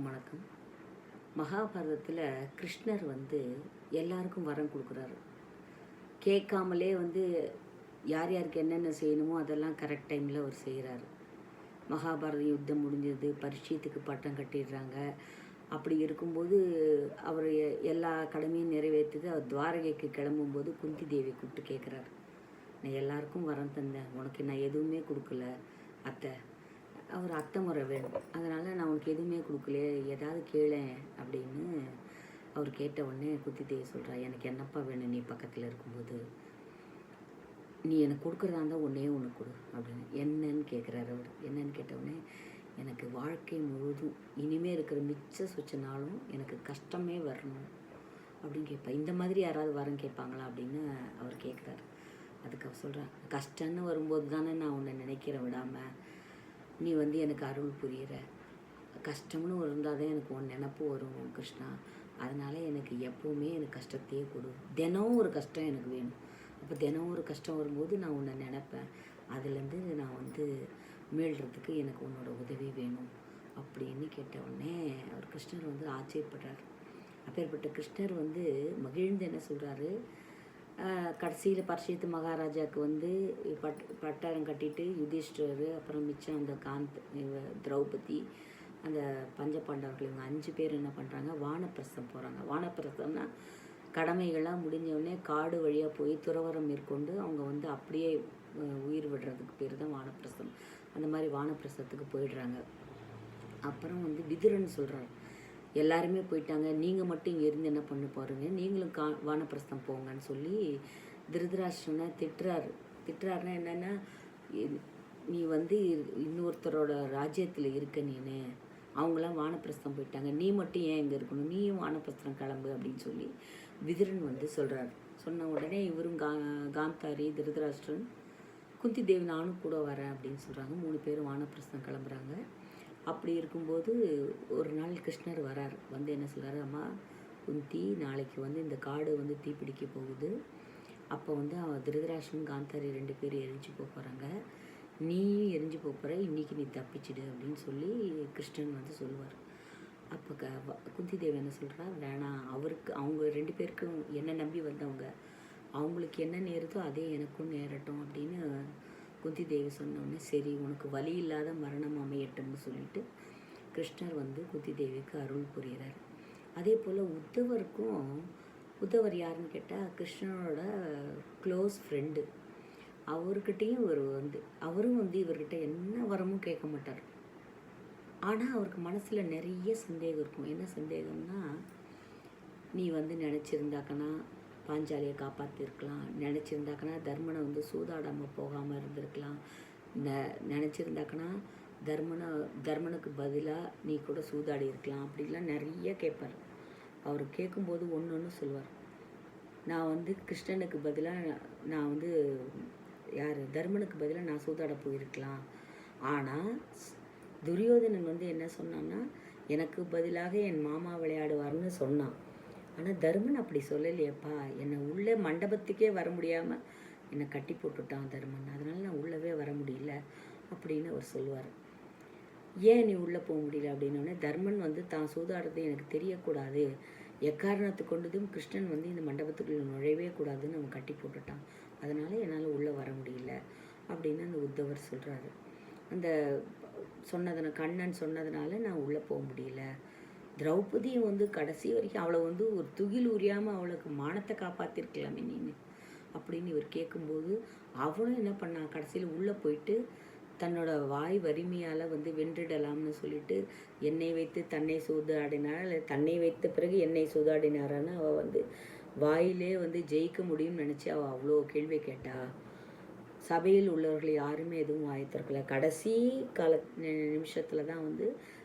வணக்கம். மகாபாரதத்தில் கிருஷ்ணர் எல்லாருக்கும் வரம் கொடுக்குறாரு. கேட்காமலே யார் யாருக்கு என்னென்ன செய்யணுமோ அதெல்லாம் கரெக்ட் டைமில் அவர் செய்கிறாரு. மகாபாரத யுத்தம் முடிஞ்சது, பரீட்சைத்துக்கு பட்டம் கட்டிடுறாங்க. அப்படி இருக்கும்போது அவர் எல்லா கடமையும் நிறைவேற்றுது. அவர் துவாரகைக்கு கிளம்பும்போது குந்தி தேவி கூப்பிட்டு கேட்குறாரு, நான் எல்லாருக்கும் வரம் தந்தேன், உனக்கு நான் எதுவுமே கொடுக்கல அத்தை. அவர் அத்தை முறை வேணும், அதனால் நான் உனக்கு எதுவுமே கொடுக்கலையே, ஏதாவது கேளேன் அப்படின்னு அவர் கேட்ட உடனே குந்தி தேவி சொல்கிறா, எனக்கு என்னப்பா வேணும், நீ பக்கத்தில் இருக்கும்போது நீ எனக்கு கொடுக்குறதா இருந்தால் ஒன்றே ஒன்று கொடு அப்படின்னு. என்னன்னு கேட்குறாரு அவர். என்னன்னு கேட்டவுடனே, எனக்கு வாழ்க்கை முழுதும் இனிமேல் இருக்கிற மிச்ச சொச்ச நாளும் எனக்கு கஷ்டமே வரணும் அப்படின்னு கேட்பேன். இந்த மாதிரி யாராவது வரம் கேட்பாங்களா அப்படின்னு அவர் கேட்குறாரு. அதுக்கு அவர் சொல்கிறார், கஷ்டம்னு வரும்போது தானே நான் உன்னை நினைக்கிறேன் விடாமல், நீ எனக்கு அருள் புரிகிற. கஷ்டம்னு இருந்தால் தான் எனக்கு உன் நினப்பு வரும் கிருஷ்ணா, அதனால் எனக்கு எப்போவுமே எனக்கு கஷ்டத்தையே கொடு. தினம் ஒரு கஷ்டம் எனக்கு வேணும். அப்போ தினம் ஒரு கஷ்டம் வரும்போது நான் உன்னை நினப்பேன், அதுலேருந்து நான் மீள்றதுக்கு எனக்கு உன்னோட உதவி வேணும் அப்படின்னு கேட்ட உடனே அவர் கிருஷ்ணர் ஆச்சரியப்படுறார். அப்பேற்பட்ட கிருஷ்ணர் மகிழ்ந்து என்ன சொல்கிறாரு, கடைசியில் பரீட்சித்து மகாராஜாவுக்கு பட்டாரம் கட்டிட்டு யுதிஷ்டர், அப்புறம் மிச்சம் அந்த திரௌபதி, அந்த பஞ்சபாண்டவர்கள், இவங்க 5 பேர் என்ன பண்ணுறாங்க, வானப்பிரஸ்தம் போகிறாங்க. வானப்பிரஸ்தம்னா கடமைகள்லாம் முடிஞ்சவுடனே காடு வழியாக போய் துறவரம் மேற்கொண்டு அவங்க அப்படியே உயிர் விடுறதுக்கு பேர் தான் வானப்பிரஸ்தம். அந்த மாதிரி வானப்பிரஸ்தத்துக்கு போயிடுறாங்க. அப்புறம் விதுரன் சொல்கிறார், எல்லாருமே போயிட்டாங்க, நீங்கள் மட்டும் இங்கே இருந்து என்ன பண்ண போகிறீங்க, நீங்களும் வானப்பிரஸ்தம் போங்கன்னு சொல்லி திருதராஷ்டிரனை திட்டுறாருன்னா என்னென்னா, நீ இன்னொருத்தரோட ராஜ்யத்தில் இருக்க, நீனு அவங்களாம் வானப்பிரஸ்தம் போயிட்டாங்க, நீ மட்டும் ஏன் இங்கே இருக்கணும், நீயும் வானப்பிரஸ்தம் கிளம்பு அப்படின்னு சொல்லி விதுரன் சொல்கிறார். சொன்ன உடனே இவரும் காந்தாரி, திருதராஷ்டிரன், குந்தி தேவி நானும் கூட வரேன் அப்படின்னு சொல்கிறாங்க. 3 பேரும் வானப்பிரஸ்தம் கிளம்புறாங்க. அப்படி இருக்கும்போது ஒரு நாள் கிருஷ்ணர் வரார். என்ன சொல்கிறாரு, அம்மா குந்தி, நாளைக்கு இந்த காடு தீப்பிடிக்க போகுது. அப்போ அவன் திருதராஷ்டிரன் காந்தாரி 2 பேர் எரிஞ்சு போகிறாங்க, நீயும் எரிஞ்சு போகிற, இன்றைக்கி நீ தப்பிச்சிடு அப்படின்னு சொல்லி கிருஷ்ணன் சொல்லுவார். அப்போ குந்தி தேவி என்ன சொல்கிறா, வேணாம், அவங்க 2 பேருக்கும் என்ன நம்பி வந்தவங்க, அவங்களுக்கு என்ன நேருதோ அதே எனக்கும் நேரட்டும் அப்படின்னு குந்தி தேவி சொன்னோடனே, சரி உனக்கு வலி இல்லாத மரணம் அமையட்டும்னு சொல்லிட்டு கிருஷ்ணர் குந்தி தேவிக்கு அருள் புரிகிறார். அதே போல் உத்தவர் யாருன்னு கேட்டால் கிருஷ்ணனோட க்ளோஸ் ஃப்ரெண்டு. அவர்கிட்டையும் அவரும் இவர்கிட்ட என்ன வரமும் கேட்க மாட்டார். ஆனால் அவருக்கு மனசில் நிறைய சந்தேகம் இருக்கும். என்ன சந்தேகம்னா, நீ நினச்சிருந்தாக்கனா பாஞ்சாலியை காப்பாற்றிருக்கலாம், நினச்சிருந்தாக்கனா தர்மனை சூதாடாமல் போகாமல் இருந்திருக்கலாம், நினச்சிருந்தாக்கனா தர்மனுக்கு பதிலாக நீ கூட சூதாடி இருக்கலாம், அப்படிலாம் நிறைய கேட்பார். அவர் கேட்கும்போது ஒன்று சொல்வார், நான் கிருஷ்ணனுக்கு பதிலாக நான் தர்மனுக்கு பதிலாக நான் சூதாட போயிருக்கலாம். ஆனால் துரியோதனன் என்ன சொன்னான்னா, எனக்கு பதிலாக என் மாமா விளையாடுவார்னு சொன்னான். ஆனால் தர்மன் அப்படி சொல்லலையேப்பா, என்னை உள்ளே மண்டபத்துக்கே வர முடியாமல் என்னை கட்டி போட்டுட்டான் தர்மன், அதனால் நான் உள்ளவே வர முடியல அப்படின்னு அவர் சொல்லுவார். ஏன் நீ உள்ளே போக முடியல அப்படின்னோடனே, தர்மன் தான் சூதாடுறது எனக்கு தெரியக்கூடாது, எக்காரணத்து கொண்டதும் கிருஷ்ணன் இந்த மண்டபத்துக்குள்ளே நுழையவே கூடாதுன்னு அவன் கட்டி போட்டுட்டான், அதனால் என்னால் உள்ளே வர முடியல அப்படின்னு அந்த உத்தவர் சொல்கிறாரு. அந்த கண்ணன் சொன்னதுனால நான் உள்ளே போக முடியல. திரௌபதியும் கடைசி வரைக்கும் அவளை ஒரு துகில் உரியாமல் அவளுக்கு மானத்தை காப்பாற்றிருக்கலாமே நீன்னு அப்படின்னு இவர் கேட்கும்போது, அவளும் என்ன பண்ணா, கடைசியில் உள்ளே போயிட்டு தன்னோட வாய் வலிமையால் வென்றிடலாம்னு சொல்லிட்டு எண்ணெய் வைத்து தன்னை சூதாடினாள், இல்லை தன்னை வைத்த பிறகு எண்ணெய் சூதாடினாரான்னு அவள் வாயிலே ஜெயிக்க முடியும்னு நினச்சி அவள் அவ்வளோ கேள்வி கேட்டா. சபையில் உள்ளவர்கள் யாருமே எதுவும் வாய் திறக்கல. கடைசி நிமிஷத்தில் தான்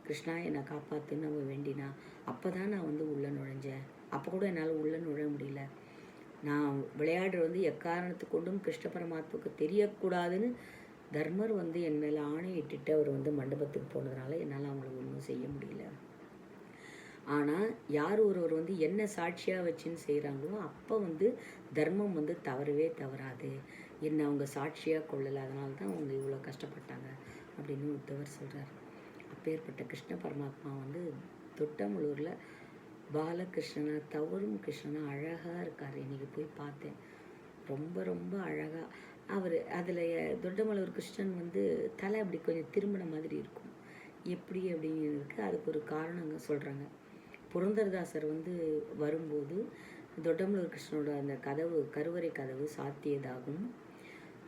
கிருஷ்ணா என்னை காப்பாற்றுன்னு அவள் வேண்டினா. அப்போ தான் நான் உள்ளே நுழைஞ்சேன். அப்போ கூட என்னால் உள்ளே நுழைய முடியல. நான் விளையாடுறது எக்காரணத்துக்கு கொண்டும் கிருஷ்ண பரமாத்மாவுக்கு தெரியக்கூடாதுன்னு தர்மர் என் மேலே ஆணை இட்டுட்டு அவர் மண்டபத்துக்கு போனதுனால என்னால் அவங்களை ஒன்றும் செய்ய முடியல. ஆனால் யார் ஒருவர் என்ன சாட்சியாக வச்சுன்னு செய்கிறாங்களோ அப்போ தர்மம் தவறவே தவறாது, என்னை அவங்க சாட்சியாக கொள்ளலை, அதனால தான் அவங்க இவ்வளோ கஷ்டப்பட்டாங்க அப்படின்னு உத்தவர் சொல்கிறார். அப்பேற்பட்ட கிருஷ்ண பரமாத்மா தொட்டமலூரில் பாலகிருஷ்ணனா தவறும் கிருஷ்ணனா அழகாக இருக்கார். இன்றைக்கி போய் பார்த்தேன், ரொம்ப ரொம்ப அழகாக. அவர் அதில் தொட்டமலூர் கிருஷ்ணன் வந்து தலை அப்படி கொஞ்சம் திரும்பின மாதிரி இருக்கும். எப்படி அப்படிங்கிறதுக்கு அதுக்கு ஒரு காரணங்க சொல்கிறாங்க. புரந்தரதாசர் வந்து வரும்போது தொட்டமலூர் கிருஷ்ணனோட அந்த கதவு, கருவறை கதவு சாத்தியதாகும்.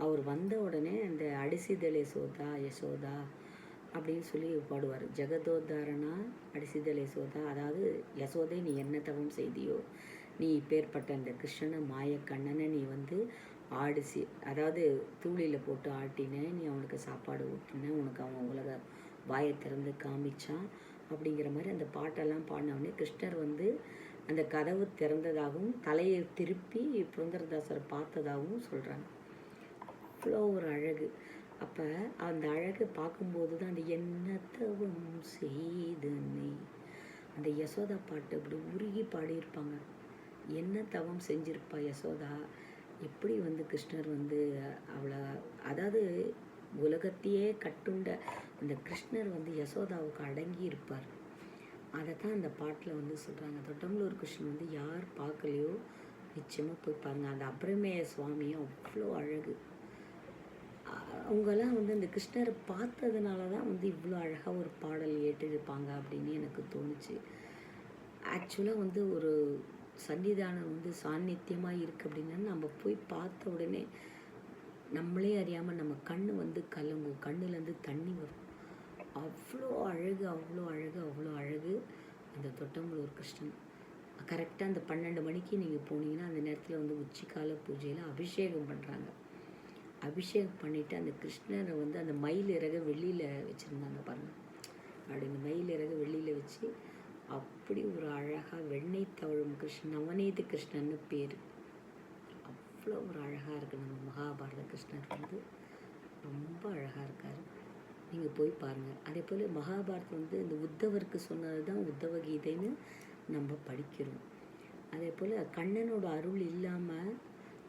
அவர் வந்த உடனே அந்த அடிசிதழ் யசோதா யசோதா அப்படின்னு சொல்லி பாடுவார். ஜெகதோத்தாரணா அடிசிதழ் யசோதா, அதாவது யசோதை நீ என்ன தவம் செய்தியோ, நீ இப்பேற்பட்ட அந்த கிருஷ்ணனை மாயக்கண்ணனை நீ வந்து ஆடிசி, அதாவது தூளியில் போட்டு ஆட்டின, நீ அவனுக்கு சாப்பாடு ஊட்டின, உனக்கு அவன் உலக வாயை திறந்து காமிச்சான் அப்படிங்கிற மாதிரி அந்த பாட்டெல்லாம் பாடினவுடனே கிருஷ்ணர் வந்து அந்த கதவு திறந்ததாகவும் தலையை திருப்பி புரந்தரதாசரை பார்த்ததாகவும் சொல்கிறாங்க. அவ்வளோ ஒரு அழகு. அப்போ அந்த அழகை பார்க்கும்போது தான் அந்த என்னத்தவம் செய்தனை, அந்த யசோதா பாட்டு அப்படி உருகி பாடியிருப்பாங்க. என்ன தவம் செஞ்சிருப்பா யசோதா, எப்படி வந்து கிருஷ்ணர் வந்து அவளை, அதாவது உலகத்தையே கட்டுண்ட அந்த கிருஷ்ணர் வந்து யசோதாவுக்கு அடங்கி இருப்பார். அதை தான் அந்த பாட்டில் வந்து சொல்கிறாங்க. தொட்டமலூர் கிருஷ்ணன் வந்து யார் பார்க்கலையோ நிச்சயமாக போய் பாருங்கள். அந்த அபிரமேய சுவாமியும் அவ்வளோ அழகு. அவங்கெல்லாம் வந்து அந்த கிருஷ்ணரை பார்த்ததுனால தான் வந்து இவ்வளோ அழகாக ஒரு பாடல் ஏற்றிருப்பாங்க அப்படின்னு எனக்கு தோணுச்சு. ஆக்சுவலாக வந்து ஒரு சன்னிதானம் வந்து சாநித்தியமாக இருக்குது அப்படின்னா நம்ம போய் பார்த்த உடனே நம்மளே அறியாமல் நம்ம கண் வந்து கலங்கும், கண்ணுலேருந்து தண்ணி வரும். அவ்வளோ அழகு, அவ்வளோ அழகு, அவ்வளோ அழகு அந்த தொட்டமலூர் கிருஷ்ணன். கரெக்டாக அந்த 12 மணிக்கு நீங்கள் போனீங்கன்னா அந்த நேரத்தில் வந்து உச்சிக்கால பூஜையில் அபிஷேகம் பண்ணுறாங்க. அபிஷேகம் பண்ணிவிட்டு அந்த கிருஷ்ணரை வந்து அந்த மயில் இறக வெள்ளியில் வச்சுருந்தாங்க பாருங்கள். அப்படி இந்த மயில் இறக வெள்ளியில் வச்சு அப்படி ஒரு அழகாக வெண்ணெய் தவழும் கிருஷ்ணன், நவநீத கிருஷ்ணன்னு பேர். அவ்வளோ ஒரு அழகாக இருக்குது. நம்ம மகாபாரத கிருஷ்ணர் வந்து ரொம்ப அழகாக இருக்கார். நீங்கள் போய் பாருங்கள். அதே போல் மகாபாரதம் வந்து இந்த உத்தவருக்கு சொன்னது தான் உத்தவ கீதைன்னு நம்ம படிக்கிறோம். அதே போல் கண்ணனோட அருள் இல்லாமல்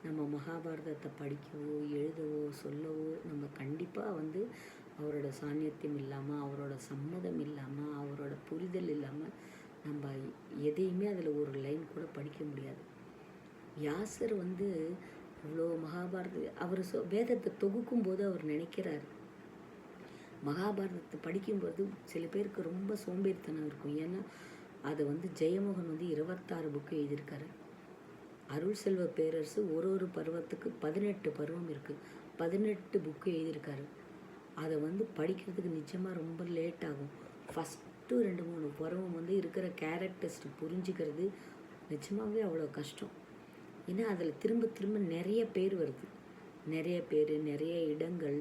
நம்ம மகாபாரதத்தை படிக்கவோ எழுதவோ சொல்லவோ நம்ம கண்டிப்பாக வந்து அவரோட சாநித்தியம் இல்லாமல், அவரோட சம்மதம் இல்லாமல், அவரோட புரிதல் இல்லாமல் நம்ம எதையுமே அதில் ஒரு லைன் கூட படிக்க முடியாது. வியாசர் வந்து இவ்வளோ மகாபாரத அவர் வேதத்தை தொகுக்கும் போது அவர் நினைக்கிறார், மகாபாரதத்தை படிக்கும்போது சில பேருக்கு ரொம்ப சோம்பேறித்தனம் இருக்கும். ஏன்னா அது வந்து ஜெயமோகன் வந்து 26 புக்கு எழுதியிருக்காரு. அருள் செல்வ பேரரசு ஒரு பருவத்துக்கு 18 பருவம் இருக்குது, 18 புக்கு எழுதியிருக்காரு. அதை வந்து படிக்கிறதுக்கு நிச்சயமாக ரொம்ப லேட் ஆகும். ஃபஸ்ட்டு 2-3 பருவம் வந்து இருக்கிற கேரக்டர்ஸ் புரிஞ்சுக்கிறது நிச்சயமாகவே அவ்வளோ கஷ்டம். ஏன்னா அதில் திரும்ப திரும்ப நிறைய பேர் வருது, நிறைய பேர், நிறைய இடங்கள்,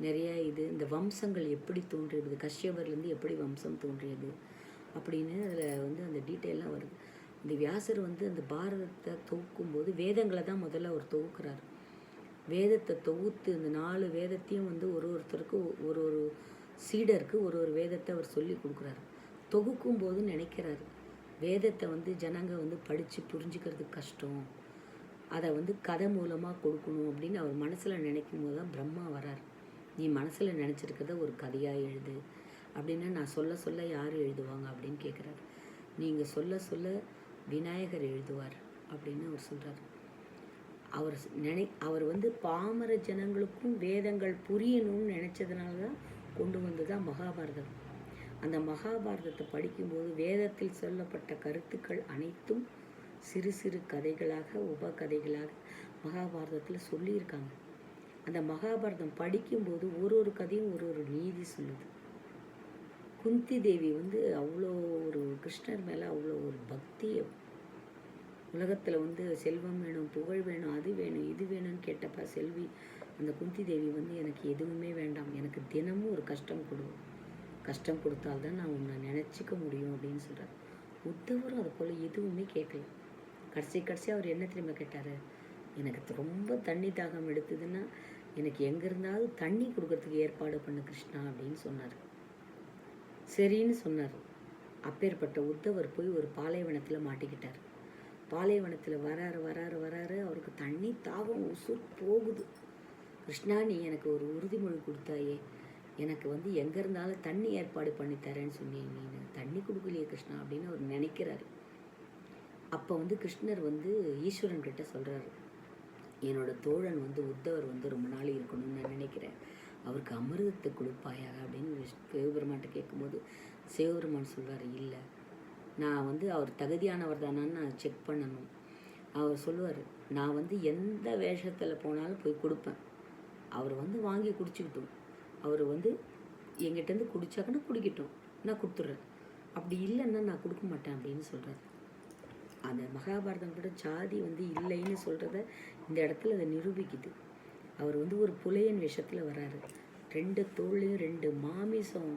நிறைய இந்த வம்சங்கள் எப்படி தோன்றியது, கஷ்யபர்லேருந்து எப்படி வம்சம் தோன்றியது அப்படின்னு அதில் வந்து அந்த டீட்டெயிலாம் வருது. இந்த வியாசர் வந்து அந்த பாரதத்தை தொகுக்கும்போது வேதங்களை தான் முதல்ல அவர் தொகுக்கிறார். வேதத்தை தொகுத்து இந்த 4 வேதத்தையும் வந்து ஒருத்தருக்கு ஒரு சீடருக்கு ஒரு வேதத்தை அவர் சொல்லி கொடுக்குறாரு. தொகுக்கும்போது நினைக்கிறாரு, வேதத்தை வந்து ஜனங்க வந்து படித்து புரிஞ்சுக்கிறதுக்கு கஷ்டம், அதை வந்து கதை மூலமாக கொடுக்கணும் அப்படின்னு அவர் மனசில் நினைக்கும் போது தான் பிரம்மா வரார். நீ மனசில் நினச்சிருக்கிறத ஒரு கதையாக எழுது அப்படின்னா நான் சொல்ல சொல்ல யார் எழுதுவாங்க அப்படின்னு கேட்குறாரு. நீங்கள் சொல்ல சொல்ல விநாயகர் எழுதுவார் அப்படின்னு அவர் சொல்கிறார். அவர் வந்து பாமர ஜனங்களுக்கும் வேதங்கள் புரியணும்னு நினச்சதுனால தான் கொண்டு வந்ததான் மகாபாரதம். அந்த மகாபாரதத்தை படிக்கும்போது வேதத்தில் சொல்லப்பட்ட கருத்துக்கள் அனைத்தும் சிறு சிறு கதைகளாக உபகதைகளாக மகாபாரதத்தில் சொல்லியிருக்காங்க. அந்த மகாபாரதம் படிக்கும்போது ஒரு கதையும் ஒரு நீதி சொல்லுது. குந்தி தேவி வந்து அவ்வளோ ஒரு கிருஷ்ணர் மேலே அவ்வளோ ஒரு பக்தி. உலகத்தில் வந்து செல்வம் வேணும், புகழ் வேணும், அது வேணும், இது வேணும்னு கேட்டப்ப செல்வி அந்த குந்தி தேவி வந்து எனக்கு எதுவுமே வேண்டாம், எனக்கு தினமும் ஒரு கஷ்டம் கஷ்டம் கொடுத்தால்தான் நான் உன்னை நினச்சிக்க முடியும் அப்படின்னு சொல்கிறார். உத்தவரும் அது போல் எதுவுமே கேட்கல. கடைசி அவர் என்ன தெரியுமா கேட்டார், எனக்கு ரொம்ப தண்ணி தாகம் எடுத்ததுன்னா எனக்கு எங்கே இருந்தாவது தண்ணி கொடுக்கறதுக்கு ஏற்பாடு பண்ணு கிருஷ்ணா அப்படின்னு சொன்னார். சரின்னு சொன்னார். அப்பேற்பட்ட உத்தவர் போய் ஒரு பாலைவனத்தில் மாட்டிக்கிட்டார். பாலைவனத்தில் வராரு அவருக்கு தண்ணி தாகம் உசுர் போகுது. கிருஷ்ணா நீ எனக்கு ஒரு உறுதிமொழி கொடுத்தாயே, எனக்கு வந்து எங்கே இருந்தாலும் தண்ணி ஏற்பாடு பண்ணி தரேன்னு சொன்னீங்க, நீ தண்ணி கொடுக்கலையே கிருஷ்ணா அப்படின்னு அவர் நினைக்கிறாரு. அப்போ வந்து கிருஷ்ணர் வந்து ஈஸ்வரன் கிட்ட சொல்கிறாரு, என்னோட தோழன் வந்து உத்தவர் வந்து ரொம்ப நாள் இருக்கணும்னு நான் நினைக்கிறேன், அவருக்கு அமிர்தத்தை கொடுப்பாயா அப்படின்னு சிவபெருமான்கிட்ட கேட்கும்போது சிவபெருமான் சொல்கிறார், இல்லை, நான் வந்து அவர் தகுதியானவர் தானான்னு நான் செக் பண்ணணும். அவர் சொல்லுவார், நான் வந்து எந்த வேஷத்தில் போனாலும் போய் கொடுப்பேன், அவர் வந்து வாங்கி குடிச்சிக்கிட்டோம், அவர் வந்து எங்கிட்டேருந்து குடித்தாக்கன்னா குடிக்கட்டும், நான் கொடுத்துட்றேன், அப்படி இல்லைன்னா நான் கொடுக்க மாட்டேன் அப்படின்னு சொல்கிறார். அந்த மகாபாரதம் கூட ஜாதி வந்து இல்லைன்னு சொல்கிறத இந்த இடத்துல அதை நிரூபிக்குது. அவர் வந்து ஒரு புலையன் விஷயத்தில் வராரு, 2 தோல்லையும் 2 மாமிசம்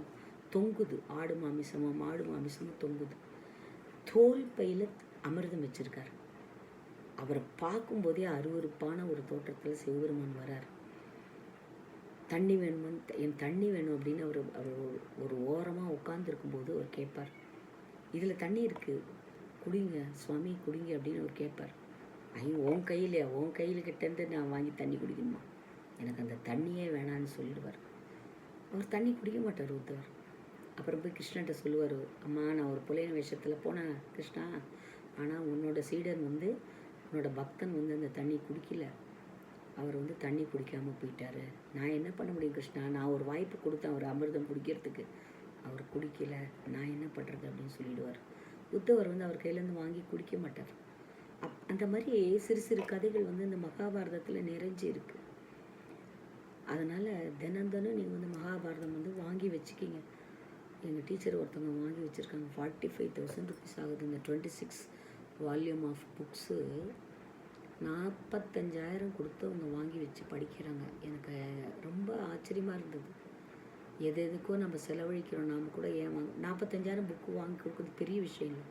தொங்குது, ஆடு மாமிசமும் மாடு மாமிசமும் தொங்குது, தோல் பையில் அமிர்தம் வச்சிருக்காரு. அவரை பார்க்கும்போதே அருவருப்பான ஒரு தோற்றத்தில் சிவபெருமான் வரார். தண்ணி வேணுமான்னு, என் தண்ணி வேணும் அப்படின்னு அவர் ஒரு ஓரமாக உட்காந்துருக்கும்போது அவர் கேட்பார், இதில் தண்ணி இருக்குது குடிங்க சுவாமி குடிங்க அப்படின்னு அவர் கேட்பார். ஐயோ, உன் கையிலையா, உன் கையில் கிட்டேருந்து நான் வாங்கி தண்ணி குடிக்கணுமா, எனக்கு அந்த தண்ணியே வேணான்னு சொல்லிடுவார். அவர் தண்ணி குடிக்க மாட்டார் உத்தவர். அப்புறம் போய் கிருஷ்ணன்ட்ட சொல்லுவார், அம்மா நான் ஒரு புலையன் வேஷத்தில் போனேன் கிருஷ்ணா, ஆனால் உன்னோட சீடன் வந்து உன்னோட பக்தன் வந்து அந்த தண்ணி குடிக்கல, அவர் வந்து தண்ணி குடிக்காமல் போயிட்டாரு, நான் என்ன பண்ண முடியும் கிருஷ்ணா, நான் ஒரு வாய்ப்பு கொடுத்தேன் அவர் அமிர்தம் குடிக்கிறதுக்கு, அவர் குடிக்கல, நான் என்ன பண்ணுறது அப்படின்னு சொல்லிடுவார். உத்தவர் வந்து அவர் கையிலேருந்து வாங்கி குடிக்க மாட்டார். அந்த மாதிரி சிறு சிறு கதைகள் வந்து இந்த மகாபாரதத்தில் நிறைஞ்சி இருக்குது. அதனால் தினம் நீங்கள் வந்து மகாபாரதம் வந்து வாங்கி வச்சுக்கிங்க. எங்கள் டீச்சர் ஒருத்தவங்க வாங்கி வச்சுருக்காங்க, 45,000 rupees ஆகுது. இந்த 26 வால்யூம் ஆஃப் புக்ஸு 45,000 கொடுத்து அவங்க வாங்கி வச்சு படிக்கிறாங்க. எனக்கு ரொம்ப ஆச்சரியமாக இருந்தது. எதுக்கோ நம்ம செலவழிக்கிறோம், நாம் கூட ஏன் 45,000 புக்கு வாங்கி கொடுக்குறது பெரிய விஷயம் இல்லை.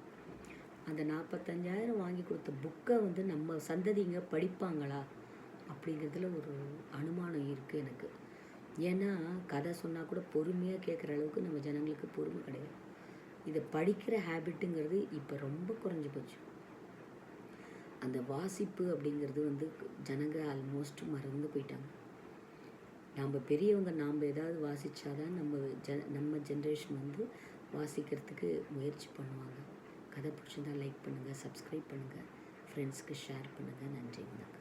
அந்த 45,000 வாங்கி கொடுத்த புக்கை வந்து நம்ம சந்ததிங்க படிப்பாங்களா அப்படிங்கிறதுல ஒரு அனுமானம் இருக்குது எனக்கு. ஏன்னா கதை சொன்னால் கூட பொறுமையாக கேட்குற அளவுக்கு நம்ம ஜனங்களுக்கு பொறுமை கிடையாது. இதை படிக்கிற ஹேபிட்டுங்கிறது இப்போ ரொம்ப குறைஞ்சி போச்சு. அந்த வாசிப்பு அப்படிங்கிறது வந்து ஜனங்க ஆல்மோஸ்ட் மறந்து போயிட்டாங்க. நாம் பெரியவங்க நாம் ஏதாவது வாசித்தாதான் நம்ம ஜென்ரேஷன் வந்து வாசிக்கிறதுக்கு முயற்சி பண்ணுவாங்க. கதை பிடிச்சிருந்தால் லைக் பண்ணுங்கள், சப்ஸ்கிரைப் பண்ணுங்கள், ஃப்ரெண்ட்ஸ்க்கு ஷேர் பண்ணுங்கள். நன்றி, வணக்கம்.